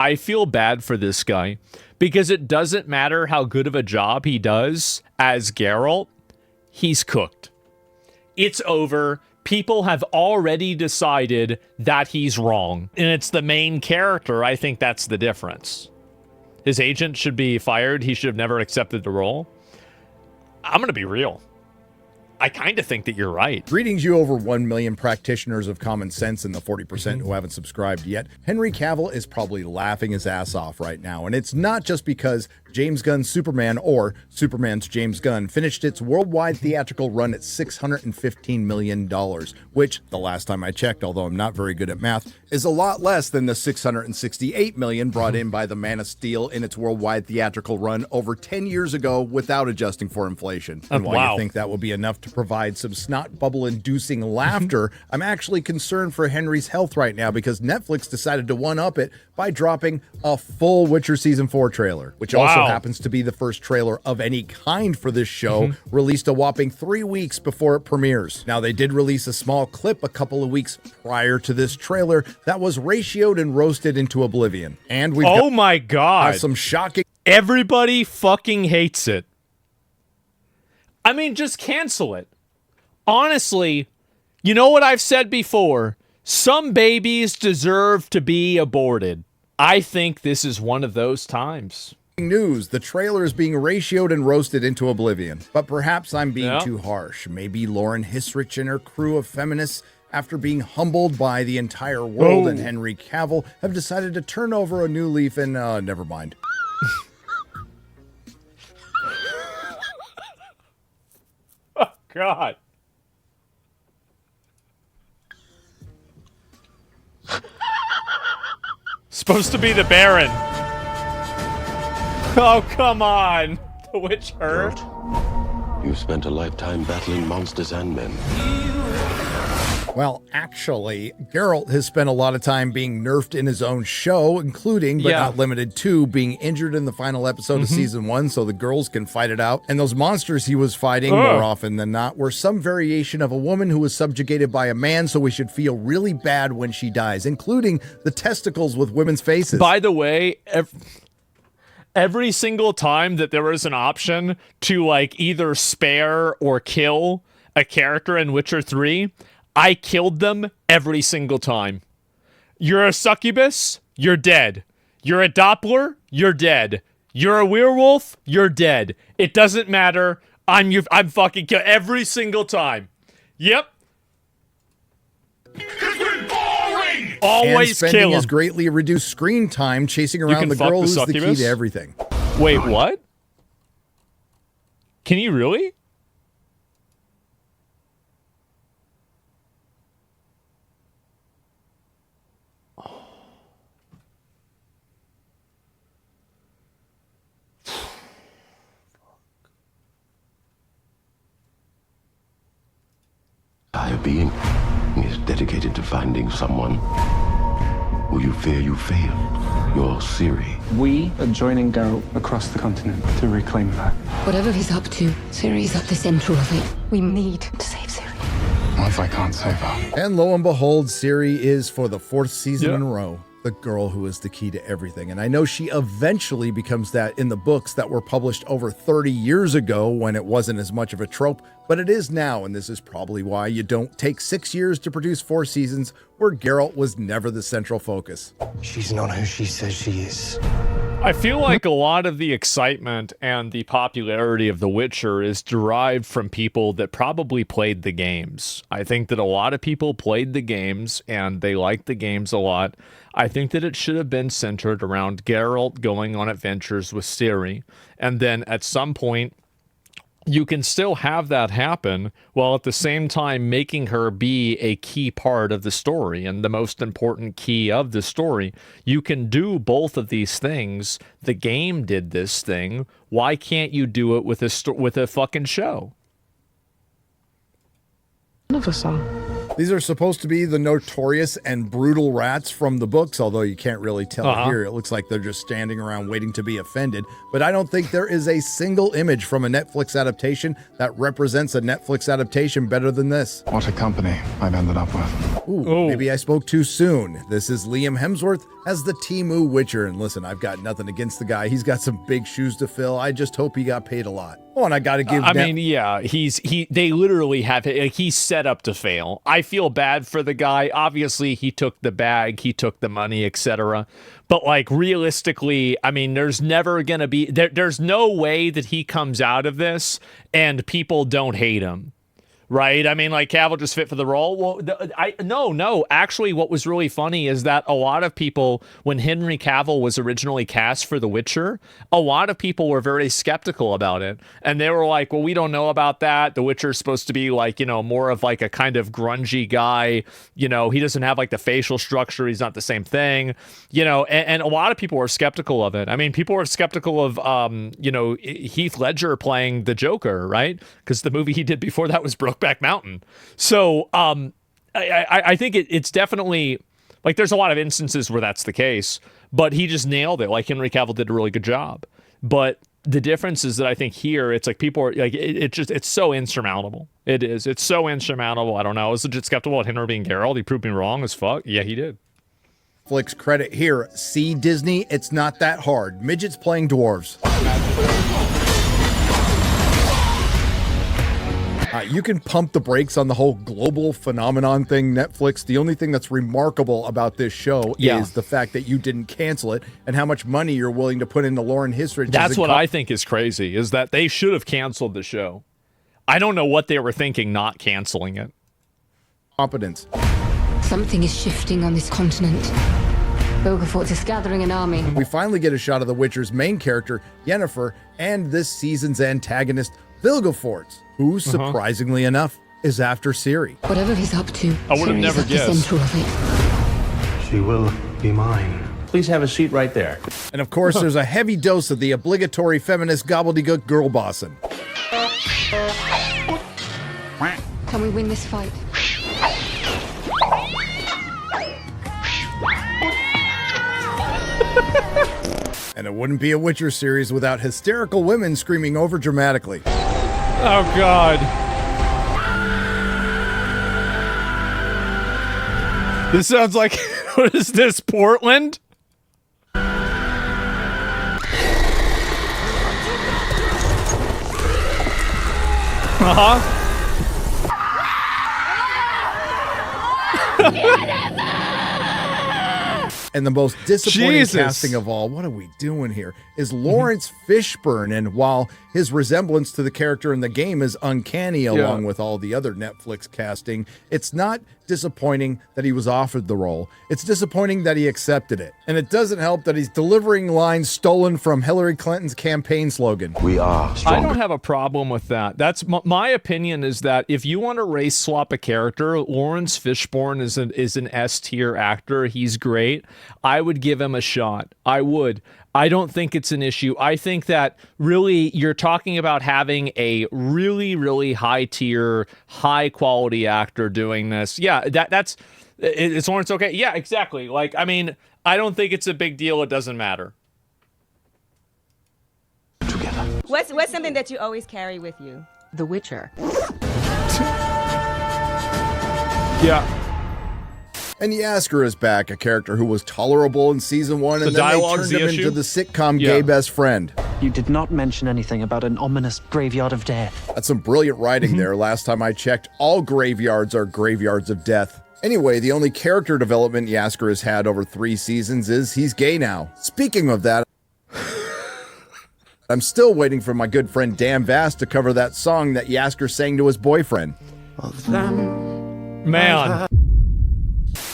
I feel bad for this guy because it doesn't matter how good of a job he does as Geralt. He's cooked. It's over. People have already decided that he's wrong. And it's the main character. I think that's the difference. His agent should be fired. He should have never accepted the role. I'm going to be real. I kind of think that you're right. Greetings, you over 1 million practitioners of common sense and the 40% who haven't subscribed yet. Henry Cavill is probably laughing his ass off right now. And it's not just because James Gunn's Superman, or Superman's James Gunn, finished its worldwide theatrical run at $615 million, which, the last time I checked, although I'm not very good at math, is a lot less than the $668 million brought in by the Man of Steel in its worldwide theatrical run over 10 years ago without adjusting for inflation. And while you think that will be enough to provide some snot bubble-inducing laughter, I'm actually concerned for Henry's health right now because Netflix decided to one-up it by dropping a full Witcher Season 4 trailer, which also happens to be the first trailer of any kind for this show, released a whopping 3 weeks before it premieres. Now, they did release a small clip a couple of weeks prior to this trailer that was ratioed and roasted into oblivion. And we've oh my god, some shocking... Everybody fucking hates it. I mean, just cancel it. Honestly, you know what I've said before? Some babies deserve to be aborted. I think this is one of those times. News, the trailer is being ratioed and roasted into oblivion. But perhaps I'm being too harsh. Maybe Lauren Hisrich and her crew of feminists, after being humbled by the entire world and Henry Cavill, have decided to turn over a new leaf and, never mind. Oh, God. Supposed to be the Baron. Oh, come on. The Witcher. You've spent a lifetime battling monsters and men. Well, actually, Geralt has spent a lot of time being nerfed in his own show, including, but not limited to, being injured in the final episode of Season 1 so the girls can fight it out. And those monsters he was fighting, more often than not, were some variation of a woman who was subjugated by a man, so we should feel really bad when she dies, including the testicles with women's faces. By the way, every single time that there was an option to, like, either spare or kill a character in Witcher 3... I killed them every single time. You're a succubus, you're dead. You're a Doppler, you're dead. You're a werewolf, you're dead. It doesn't matter. I'm fucking kill every single time. Yep. It's been boring! Always spending kill his him. greatly reduced screen time chasing around the girl who's the key to everything. Wait, what? Can you really? Higher being is dedicated to finding someone who you fear you failed. Your Ciri. We are joining Geralt across the continent to reclaim her. Whatever he's up to, Ciri's at the center of it. We need to save Ciri. What if I can't save her? And lo and behold, Ciri is, for the 4th season in a row, the girl who is the key to everything. And I know she eventually becomes that in the books that were published over 30 years ago when it wasn't as much of a trope, but it is now, and this is probably why you don't take 6 years to produce 4 seasons where Geralt was never the central focus. She's not who she says she is. I feel like a lot of the excitement and the popularity of The Witcher is derived from people that probably played the games. I think that a lot of people played the games and they liked the games a lot. I think that it should have been centered around Geralt going on adventures with Ciri, and then at some point you can still have that happen while at the same time making her be a key part of the story and the most important key of the story. You can do both of these things. The game did this thing. Why can't you do it with a fucking show? The These are supposed to be the notorious and brutal rats from the books, although you can't really tell it here. It looks like they're just standing around waiting to be offended. But I don't think there is a single image from a Netflix adaptation that represents a Netflix adaptation better than this. What a company I've ended up with. Ooh, maybe I spoke too soon. This is Liam Hemsworth as the Temu Witcher. And listen, I've got nothing against the guy. He's got some big shoes to fill. I just hope he got paid a lot. Oh, and I got to give they literally have it. Like, he's set up to fail. I feel bad for the guy. Obviously, he took the bag, he took the money, etc. But like, realistically, I mean, there's never going to be there's no way that he comes out of this and people don't hate him. Right? I mean, like, Cavill just fit for the role. Well, no. Actually, what was really funny is that a lot of people, when Henry Cavill was originally cast for The Witcher, a lot of people were very skeptical about it. And they were like, well, we don't know about that. The Witcher's supposed to be like, more of like a kind of grungy guy. He doesn't have like the facial structure. He's not the same thing. And a lot of people were skeptical of it. I mean, people were skeptical of, Heath Ledger playing the Joker, right? Because the movie he did before that was Brokeback Mountain. So I think it's definitely, like, there's a lot of instances where that's the case, but he just nailed it. Like, Henry Cavill did a really good job. But the difference is that I think here it's like people are like, it's so insurmountable. It is. It's so insurmountable. I don't know. I was legit skeptical at Henry being Geralt. He proved me wrong as fuck. Yeah, he did. Netflix credit here. See, Disney, it's not that hard. Midgets playing dwarves. You can pump the brakes on the whole global phenomenon thing, Netflix. The only thing that's remarkable about this show is the fact that you didn't cancel it and how much money you're willing to put into lore and history. That's what I think is crazy, is that they should have canceled the show. I don't know what they were thinking not canceling it. Competence. Something is shifting on this continent. Vilgefortz is gathering an army. We finally get a shot of The Witcher's main character, Yennefer, and this season's antagonist, Vilgefortz, who, surprisingly enough, is after Ciri. Whatever he's up to, I would have never guessed. The center of it. She will be mine. Please have a seat right there. And of course, there's a heavy dose of the obligatory feminist gobbledygook girl bossing. Can we win this fight? And it wouldn't be a Witcher series without hysterical women screaming over dramatically. Oh, God. This sounds like, what is this, Portland? And the most disappointing casting of all, what are we doing here, is Lawrence Fishburne. And while his resemblance to the character in the game is uncanny along with all the other Netflix casting, it's not disappointing that he was offered the role. It's disappointing that he accepted it. And it doesn't help that he's delivering lines stolen from Hillary Clinton's campaign slogan. We are stronger. I don't have a problem with that. That's my opinion, is that if you want to race swap a character, Lawrence Fishburne is an S-tier actor. He's great. I would give him a shot. I would. I don't think it's an issue. I think that really you're talking about having a really, really high tier, high quality actor doing this. Yeah, it's Lawrence. Okay. Yeah, exactly. Like, I mean, I don't think it's a big deal. It doesn't matter. Together. What's something that you always carry with you? The Witcher. Yeah. And Yasker is back, a character who was tolerable in season 1, and then they turned him into the sitcom gay best friend. You did not mention anything about an ominous graveyard of death. That's some brilliant writing there. Last time I checked, all graveyards are graveyards of death. Anyway, the only character development Yasker has had over 3 seasons is he's gay now. Speaking of that, I'm still waiting for my good friend Dan Vass to cover that song that Yasker sang to his boyfriend. Man.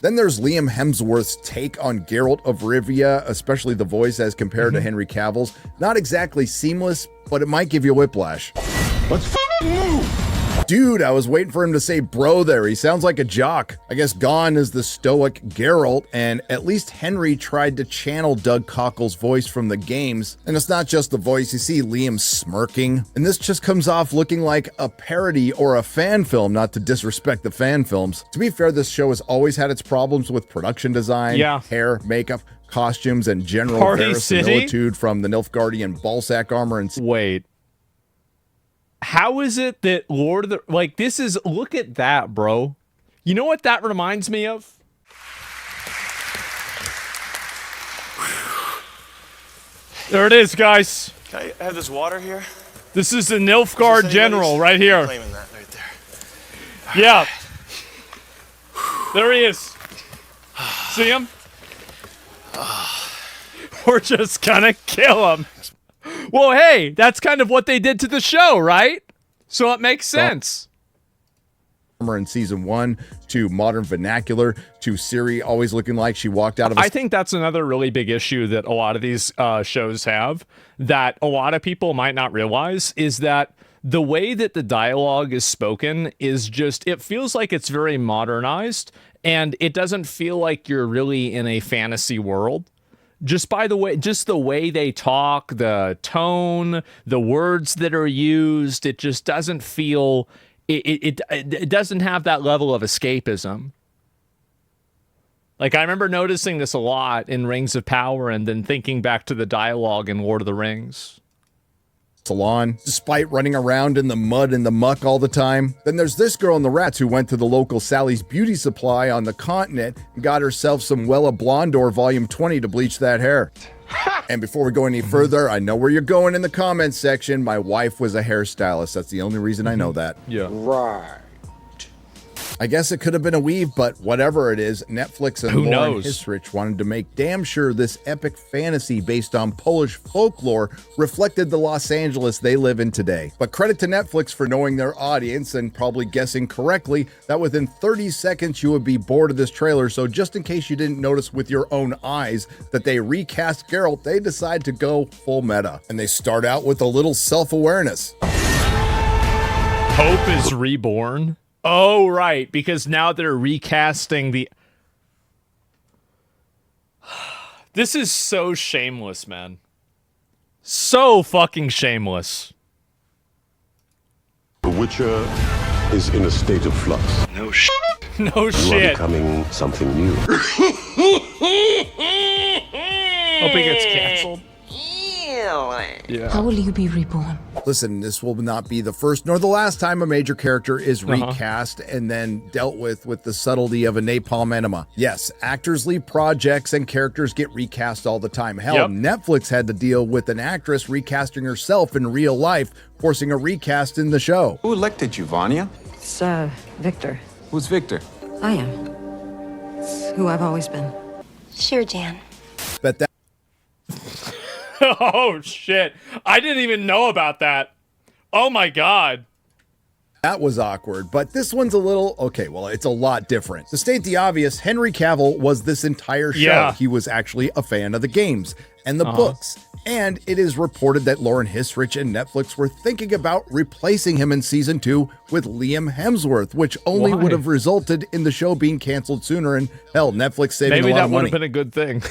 Then there's Liam Hemsworth's take on Geralt of Rivia, especially the voice as compared to Henry Cavill's. Not exactly seamless, but it might give you whiplash. Let's move! Dude, I was waiting for him to say bro there. He sounds like a jock. I guess gone is the stoic Geralt, and at least Henry tried to channel Doug Cockle's voice from the games. And it's not just the voice. You see Liam smirking, and this just comes off looking like a parody or a fan film, not to disrespect the fan films. To be fair, this show has always had its problems with production design, hair, makeup, costumes, and general verisimilitude from the Nilfgaardian ballsack armor and... Wait. How is it that Lord of the... Like, this is... Look at that, bro. You know what that reminds me of? There it is, guys. Can I have this water here? This is the Nilfgaard General right here. Claiming that right there. Yeah. There he is. See him? We're just gonna kill him. Well, hey, that's kind of what they did to the show, right? So it makes sense. In season 1 to modern vernacular to Ciri always looking like she walked out of I think that's another really big issue that a lot of these shows have that a lot of people might not realize is that the way that the dialogue is spoken is just, it feels like it's very modernized and it doesn't feel like you're really in a fantasy world. Just by the way, just the way they talk, the tone, the words that are used, it just doesn't feel, it doesn't have that level of escapism. Like, I remember noticing this a lot in Rings of Power and then thinking back to the dialogue in Lord of the Rings. Salon, despite running around in the mud and the muck all the time. Then there's this girl in the Rats who went to the local Sally's Beauty Supply on the continent and got herself some Wella Blondor Volume 20 to bleach that hair. And before we go any further, I know where you're going in the comments section. My wife was a hairstylist. That's the only reason I know that. Yeah. Right. I guess it could have been a weave, but whatever it is, Netflix and Lauren Hisrich wanted to make damn sure this epic fantasy based on Polish folklore reflected the Los Angeles they live in today. But credit to Netflix for knowing their audience and probably guessing correctly that within 30 seconds you would be bored of this trailer. So just in case you didn't notice with your own eyes that they recast Geralt, they decide to go full meta. And they start out with a little self-awareness. Hope is reborn. Oh, right, because now they're recasting the... This is so shameless, man. So fucking shameless. The Witcher is in a state of flux. No shit. No You shit. are becoming something new. Hoping it's canceled. Yeah. How will you be reborn? Listen, this will not be the first nor the last time a major character is recast and then dealt with the subtlety of a napalm enema. Yes, actors leave projects and characters get recast all the time. Hell, Netflix had to deal with an actress recasting herself in real life, forcing a recast in the show. Who elected you, Vanya? It's, Victor. Who's Victor? I am. It's who I've always been. Sure, Jan. Bet that Oh, shit. I didn't even know about that. Oh, my God. That was awkward, but this one's a little... Okay, well, it's a lot different. To state the obvious, Henry Cavill was this entire show. Yeah. He was actually a fan of the games and the books. And it is reported that Lauren Hisrich and Netflix were thinking about replacing him in season 2 with Liam Hemsworth, which only would have resulted in the show being canceled sooner. And hell, Netflix saving a lot of money. Maybe that would have been a good thing.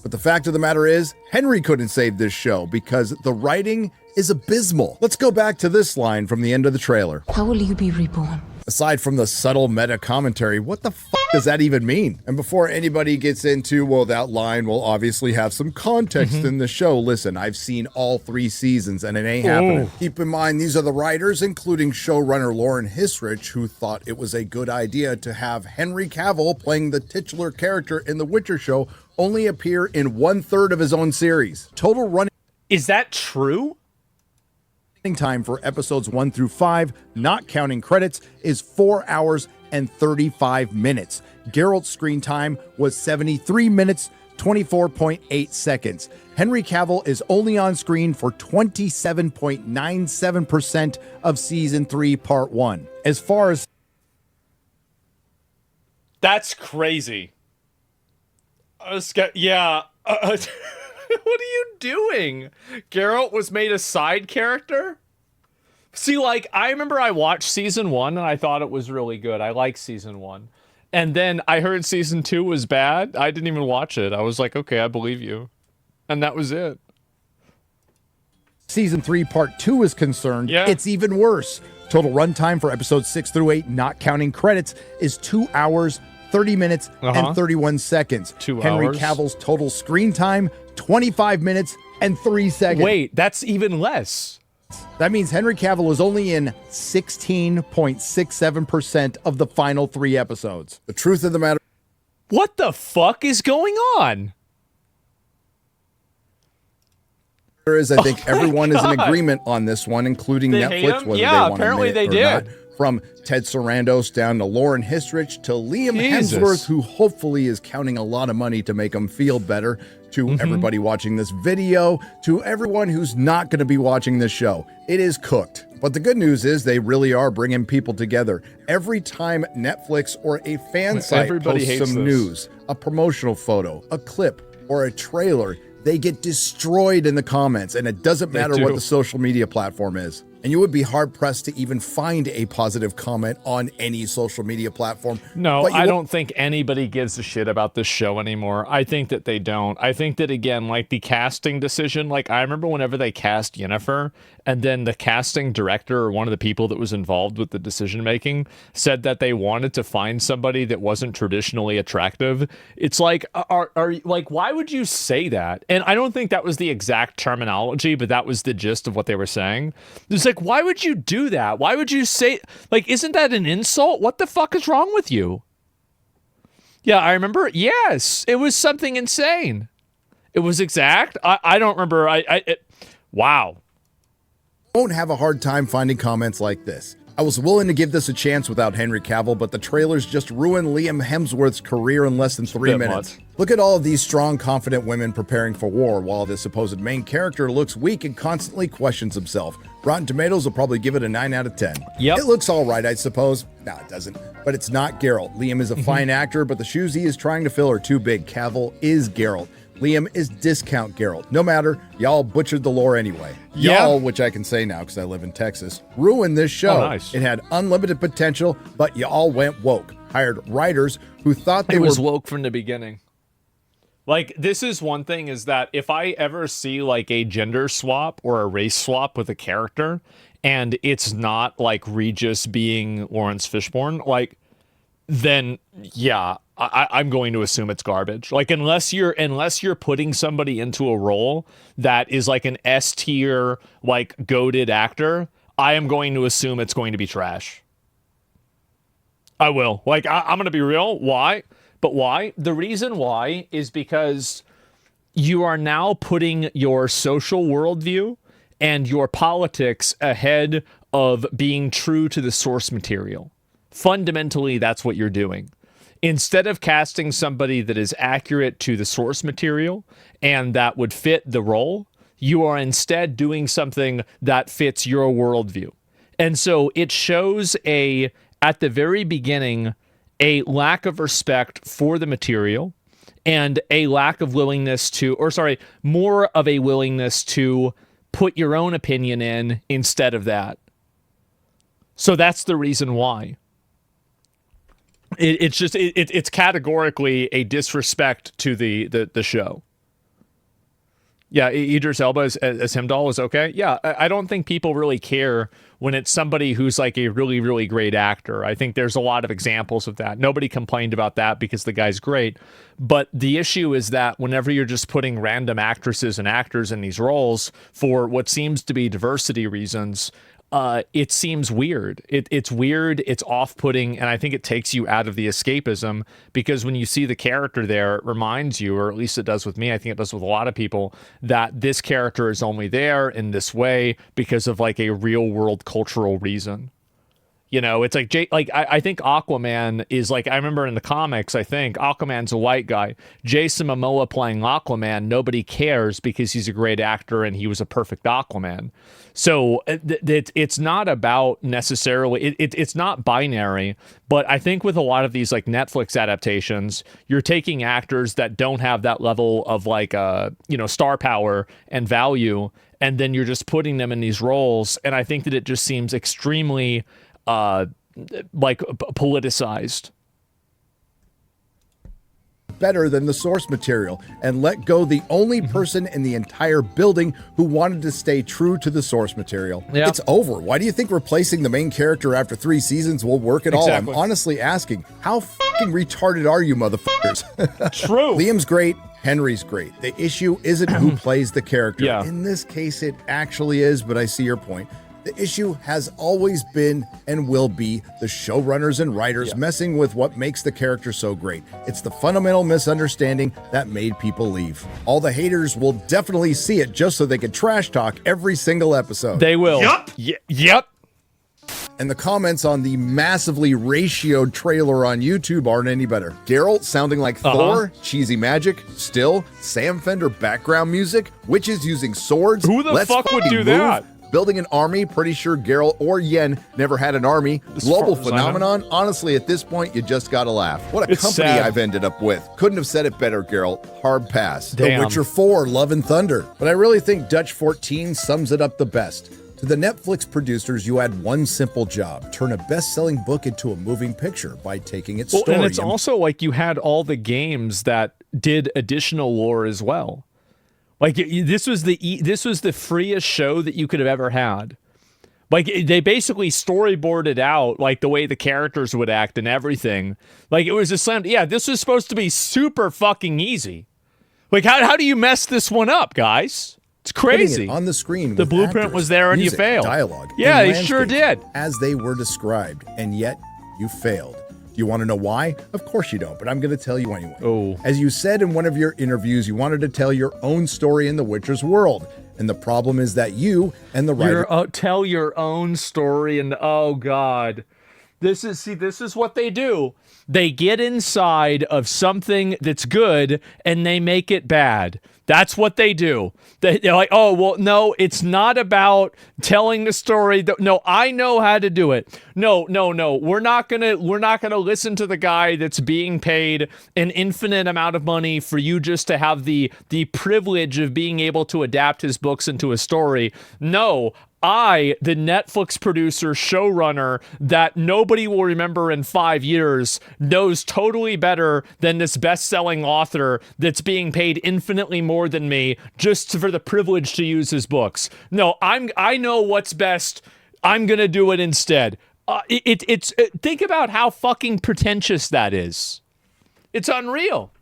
But the fact of the matter is, Henry couldn't save this show because the writing is abysmal. Let's go back to this line from the end of the trailer. How will you be reborn? Aside from the subtle meta commentary, what the fuck does that even mean? And before anybody gets into, well, that line will obviously have some context in the show. Listen, I've seen all 3 seasons and it ain't happening. Keep in mind, these are the writers, including showrunner Lauren Hisrich, who thought it was a good idea to have Henry Cavill playing the titular character in The Witcher show only appear in 1/3 of his own series. Total running... Is that true? Time for episodes 1 through 5, not counting credits, is 4 hours and 35 minutes. Geralt's screen time was 73 minutes, 24.8 seconds. Henry Cavill is only on screen for 27.97% of season 3, part 1. As far as... That's crazy. Yeah. What are you doing? Geralt was made a side character? See, like, I remember I watched season 1 and I thought it was really good. I liked season 1. And then I heard season 2 was bad. I didn't even watch it. I was like, okay, I believe you. And that was it. Season 3 part 2 is concerned, Yeah. it's even worse. Total runtime for episodes 6 through 8, not counting credits, is 2 hours, 30 minutes, and 31 seconds. 2 Henry hours. Cavill's total screen time, 25 minutes and 3 seconds. Wait, that's even less. That means Henry Cavill is only in 16.67% of the final 3 episodes. The truth of the matter What the fuck is going on? is, I think everyone is in agreement on this one, including They hate Netflix, him? whether Yeah, they want apparently to admit they it or did. not. From Ted Sarandos down to Lauren Histrich to Liam Jesus. Hemsworth, who hopefully is counting a lot of money to make him feel better, to everybody watching this video, to everyone who's not going to be watching this show. It is cooked. But the good news is they really are bringing people together. Every time Netflix or a fan site Everybody posts hates some this. news, a promotional photo, a clip, or a trailer, they get destroyed in the comments, and it doesn't matter what do. the social media platform is. And you would be hard-pressed to even find a positive comment on any social media platform. No, But you I won't- don't think anybody gives a shit about this show anymore. I think that they don't. I think that, again, like the casting decision, like I remember whenever they cast Yennefer, and then the casting director or one of the people that was involved with the decision making said that they wanted to find somebody that wasn't traditionally attractive. It's like, are like, why would you say that? And I don't think that was the exact terminology, but that was the gist of what they were saying. It's like, why would you do that? Why would you say, like, isn't that an insult? What the fuck is wrong with you? Yeah, I remember. Yes, it was something insane. It was exact. I don't remember. Wow. won't have a hard time finding comments like this. I was willing to give this a chance without Henry Cavill, but the trailers just ruined Liam Hemsworth's career in less than 3 bit minutes. much. Look at all of these strong, confident women preparing for war, while the supposed main character looks weak and constantly questions himself. Rotten Tomatoes will probably give it a 9 out of 10. Yep. It looks all right, I suppose. No, it doesn't. But it's not Geralt. Liam is a fine actor, but the shoes he is trying to fill are too big. Cavill is Geralt. Liam is discount Geralt. No matter, y'all butchered the lore anyway. Yeah. Y'all, which I can say now because I live in Texas, ruined this show. Oh, nice. It had unlimited potential, but y'all went woke. Hired writers who thought they It were was woke from the beginning. Like, this is one thing, is that if I ever see like a gender swap or a race swap with a character and it's not like Regis being Lawrence Fishburne, like, then yeah, I'm going to assume it's garbage. Like, unless you're putting somebody into a role that is like an S tier, like goated actor, I am going to assume it's going to be trash. I will. Like, I'm going to be real. Why? But why? The reason why is because you are now putting your social worldview and your politics ahead of being true to the source material. Fundamentally, that's what you're doing. Instead of casting somebody that is accurate to the source material and that would fit the role, you are instead doing something that fits your worldview. And so it shows at the very beginning, a lack of respect for the material and a lack of willingness more of a willingness to put your own opinion in instead of that. So that's the reason why. It's categorically a disrespect to the show. Yeah, Idris Elba as Heimdall is okay. Yeah, I don't think people really care when it's somebody who's like a really, really great actor. I think there's a lot of examples of that. Nobody complained about that because the guy's great. But the issue is that whenever you're just putting random actresses and actors in these roles for what seems to be diversity reasons, it seems weird. It's weird, it's off-putting, and I think it takes you out of the escapism, because when you see the character there, it reminds you, or at least it does with me, I think it does with a lot of people, that this character is only there in this way because of like a real-world cultural reason. You know, it's like I think Aquaman is like, I remember in the comics, I think Aquaman's a white guy. Jason Momoa playing Aquaman, nobody cares because he's a great actor and he was a perfect Aquaman. So it's not about necessarily, it's not binary, but I think with a lot of these like Netflix adaptations, you're taking actors that don't have that level of like, star power and value, and then you're just putting them in these roles. And I think that it just seems extremely politicized. Better than the source material and let go the only person in the entire building who wanted to stay true to the source material. Yep. It's over. Why do you think replacing the main character after 3 seasons will work at all? I'm honestly asking, how fucking retarded are you motherfuckers? True. Liam's great. Henry's great. The issue isn't who plays the character. Yeah. In this case, it actually is, but I see your point. The issue has always been and will be the showrunners and writers messing with what makes the character so great. It's the fundamental misunderstanding that made people leave. All the haters will definitely see it just so they can trash talk every single episode. They will. Yup. Yep. And the comments on the massively ratioed trailer on YouTube aren't any better. Geralt sounding like Thor, cheesy magic, still, Sam Fender background music, witches using swords. Who the fuck would do that? Building an army, pretty sure Geralt or Yen never had an army. Global phenomenon. Honestly, at this point, you just gotta laugh. What a company sad. I've ended up with. Couldn't have said it better, Geralt. Hard pass. Damn. The Witcher 4, Love and Thunder. But I really think Dutch 14 sums it up the best. To the Netflix producers, you had one simple job: turn a best-selling book into a moving picture by taking its story. And it's also like you had all the games that did additional lore as well. Like this was the freest show that you could have ever had. Like they basically storyboarded out like the way the characters would act and everything. Like it was a slam. Yeah, this was supposed to be super fucking easy. Like how do you mess this one up, guys? It's crazy. It on the screen, the with blueprint actors, was there and music, you failed. Dialogue, yeah, and they sure landscape, did. as they were described, and yet you failed. Do you want to know why? Of course you don't, but I'm going to tell you anyway. Oh. As you said in one of your interviews, you wanted to tell your own story in The Witcher's world. And the problem is that you and the writer... tell your own story and... Oh, God. This is what they do. They get inside of something that's good and they make it bad. That's what they do. They're like, oh, well, no, it's not about telling the story. No, I know how to do it. No. We're not gonna listen to the guy that's being paid an infinite amount of money for you just to have the privilege of being able to adapt his books into a story. No, I, the Netflix producer, showrunner that nobody will remember in 5 years, knows totally better than this best-selling author that's being paid infinitely more than me just for the privilege to use his books. No, I know what's best. I'm gonna do it instead. Think about how fucking pretentious that is. It's unreal.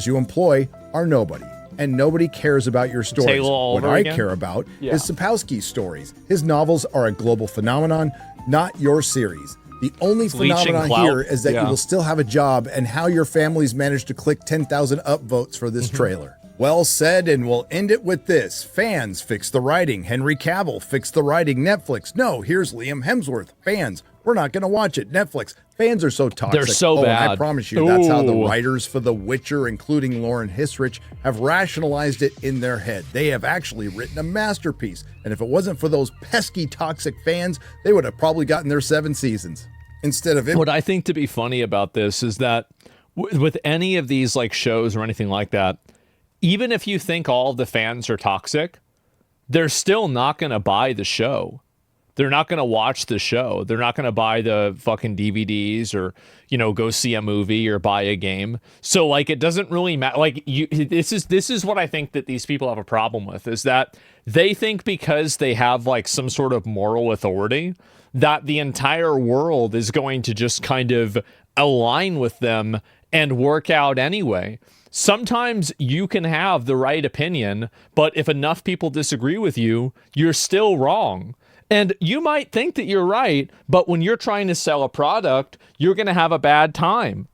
You employ are nobody. And nobody cares about your stories. What I care about is Sapkowski's stories. His novels are a global phenomenon, not your series. The only phenomenon here is that you will still have a job and how your families managed to click 10,000 upvotes for this trailer. Well said, and we'll end it with this. Fans, fix the writing. Henry Cavill, fix the writing. Netflix, no, here's Liam Hemsworth. Fans, we're not going to watch it. Netflix, fans are so toxic. They're so bad. And I promise you, that's how the writers for The Witcher, including Lauren Hisrich, have rationalized it in their head. They have actually written a masterpiece. And if it wasn't for those pesky toxic fans, they would have probably gotten their 7 seasons. Instead of it. What I think to be funny about this is that with any of these like shows or anything like that, even if you think all of the fans are toxic, they're still not going to buy the show. They're not going to watch the show. They're not going to buy the fucking DVDs or, go see a movie or buy a game. So like, it doesn't really matter. Like this is what I think that these people have a problem with, is that they think because they have like some sort of moral authority that the entire world is going to just kind of align with them and work out anyway. Sometimes you can have the right opinion, but if enough people disagree with you, you're still wrong. And you might think that you're right, but when you're trying to sell a product, you're going to have a bad time.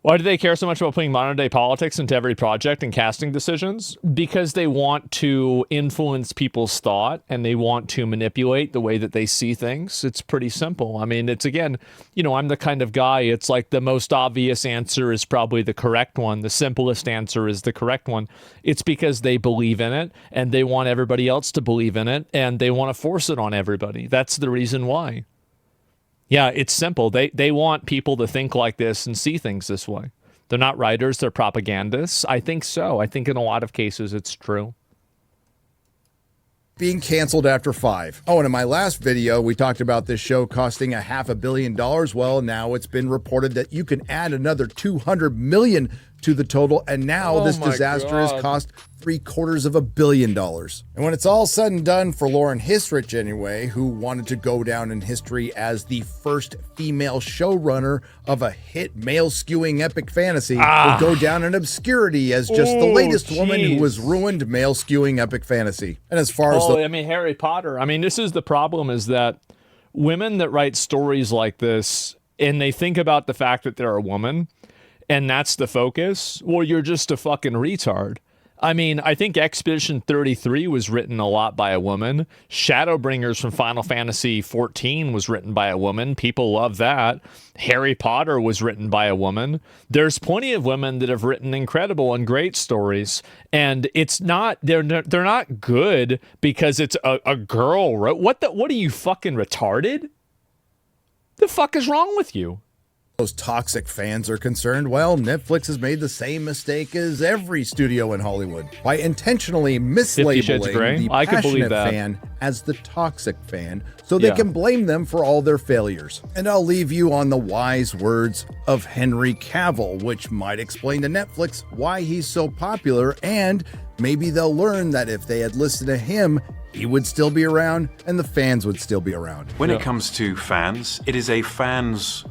Why do they care so much about putting modern day politics into every project and casting decisions? Because they want to influence people's thought and they want to manipulate the way that they see things. It's pretty simple. I mean, it's again, you know, I'm the kind of guy, it's like the most obvious answer is probably the correct one. The simplest answer is the correct one. It's because they believe in it and they want everybody else to believe in it and they want to force it on everybody. That's the reason why. Yeah, it's simple. They want people to think like this and see things this way. They're not writers, they're propagandists. I think so. I think in a lot of cases it's true. Being canceled after 5. Oh, and in my last video, we talked about this show costing $500 million. Well, now it's been reported that you can add another $200 million to the total, and now this disaster has cost $750 million. And when it's all said and done for Lauren Hissrich anyway, who wanted to go down in history as the first female showrunner of a hit male-skewing epic fantasy, will go down in obscurity as just the latest woman who has ruined male-skewing epic fantasy. And as far as I mean, Harry Potter, I mean, this is the problem, is that women that write stories like this, and they think about the fact that they're a woman, and that's the focus, well, you're just a fucking retard. I mean, I think Expedition 33 was written a lot by a woman. Shadowbringers from Final Fantasy 14 was written by a woman. People love that. Harry Potter was written by a woman. There's plenty of women that have written incredible and great stories, and it's not they're not good because it's a girl wrote. What are you, fucking retarded? The fuck is wrong with you? Those toxic fans are concerned, well, Netflix has made the same mistake as every studio in Hollywood by intentionally mislabeling the passionate fan as the toxic fan so they can blame them for all their failures. And I'll leave you on the wise words of Henry Cavill, which might explain to Netflix why he's so popular, and maybe they'll learn that if they had listened to him, he would still be around and the fans would still be around. When it comes to fans, it is a fan's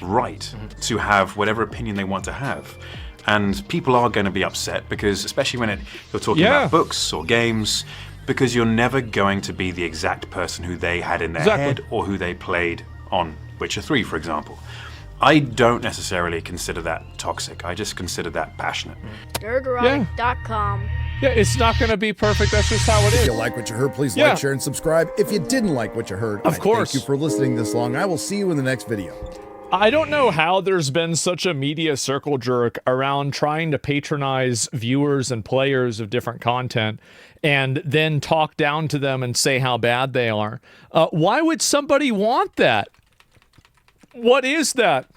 right to have whatever opinion they want to have, and people are going to be upset because, especially when you're talking about books or games, because you're never going to be the exact person who they had in their head or who they played on Witcher 3, for example. I don't necessarily consider that toxic. I just consider that passionate. Nerdrotic.com. Yeah, it's not going to be perfect. That's just how it is. If you like what you heard, please like, share, and subscribe. If you didn't like what you heard, of course, thank you for listening this long. I will see you in the next video. I don't know how there's been such a media circle jerk around trying to patronize viewers and players of different content and then talk down to them and say how bad they are. Why would somebody want that? What is that?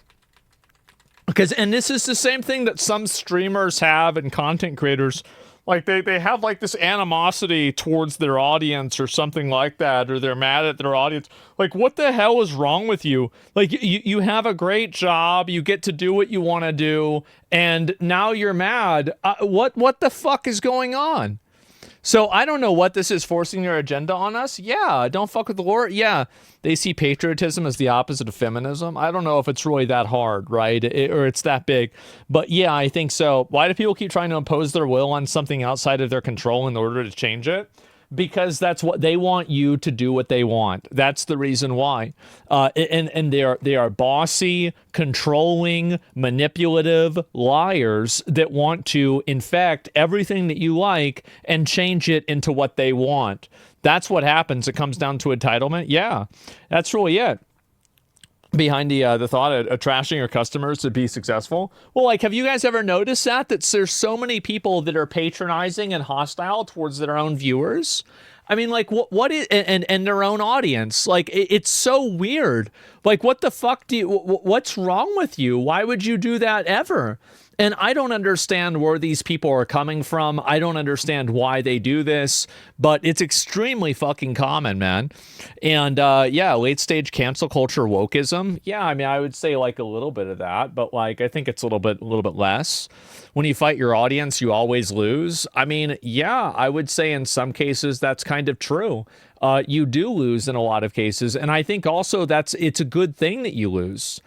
And this is the same thing that some streamers have and content creators. Like they have like this animosity towards their audience or something like that, or they're mad at their audience. Like, what the hell is wrong with you? Like, you have a great job, you get to do what you want to do, and now you're mad. What the fuck is going on? So I don't know what this is forcing their agenda on us. Yeah, don't fuck with the lore. Yeah, they see patriotism as the opposite of feminism. I don't know if it's really that hard, right? Or it's that big. But yeah, I think so. Why do people keep trying to impose their will on something outside of their control in order to change it? Because that's what they want, you to do what they want. That's the reason why. And they are bossy, controlling, manipulative liars that want to infect everything that you like and change it into what they want. That's what happens. It comes down to entitlement. Yeah, that's really it. Behind the thought of trashing your customers to be successful. Well, like, have you guys ever noticed that there's so many people that are patronizing and hostile towards their own viewers? I mean, like, what is, and their own audience? Like, it's so weird. Like, what the fuck what's wrong with you? Why would you do that ever? And I don't understand where these people are coming from. I don't understand why they do this, but it's extremely fucking common, man. And yeah, late stage cancel culture wokeism. Yeah, I mean, I would say like a little bit of that, but like I think it's a little bit less. When you fight your audience, you always lose. I mean, yeah, I would say in some cases that's kind of true. You do lose in a lot of cases, and I think also it's a good thing that you lose.